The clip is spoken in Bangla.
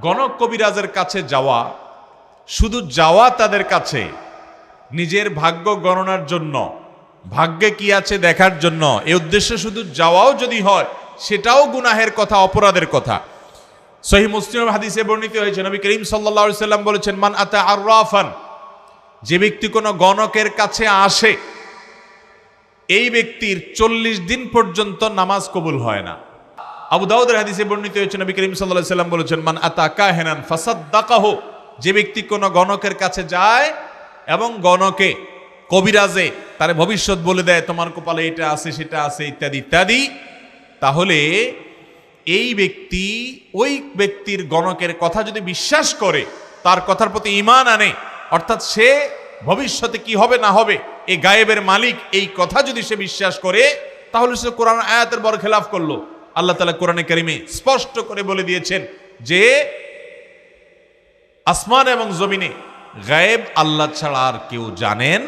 গণক কবিরাজের কাছে যাওয়া, শুধু যাওয়া তাদের কাছে নিজের ভাগ্য গণনার জন্য, ভাগ্যে কি আছে দেখার জন্য, এই উদ্দেশ্যে শুধু যাওয়াও যদি হয় সেটাও গুনাহের কথা, অপরাধের কথা। সহিহ মুসলিমের হাদিসে বর্ণিত হয়েছে, নবী করিম সাল্লাল্লাহু আলাইহি সাল্লাম বলেছেন, মান আতা আররাফান, যে ব্যক্তি কোনো গণকের কাছে আসে এই ব্যক্তির 40 দিন পর্যন্ত নামাজ কবুল হয় না। আবু দাউদের হাদিসে বর্ণিত হয়েছে, নবী করিম সাল্লাল্লাহু আলাইহি সাল্লাম বলেছেন, মান আতা কাহিনান ফাসাদ্দাকাহু, যে ব্যক্তি কোনো গণকের কাছে যায় এবং গণকে, কবিরাজে তার ভবিষ্যৎ বলে দেয়, তোমার কপালে এটা আছে সেটা আছে ইত্যাদি ইত্যাদি, তাহলে এই ব্যক্তি ওই ব্যক্তির গণকের কথা যদি বিশ্বাস করে, তার কথার প্রতি ঈমান আনে, অর্থাৎ সে ভবিষ্যতে কি হবে না হবে এই গায়েবের মালিক, এই কথা যদি সে বিশ্বাস করে, তাহলে সে কোরআন আয়াতের বড় খেলাফ করলো। আল্লাহ তাআলা কোরআনে কারিমে স্পষ্ট করে বলে দিয়েছেন যে আসমান এবং জমিনে গায়েব আল্লাহ ছাড়া আর কেউ জানেন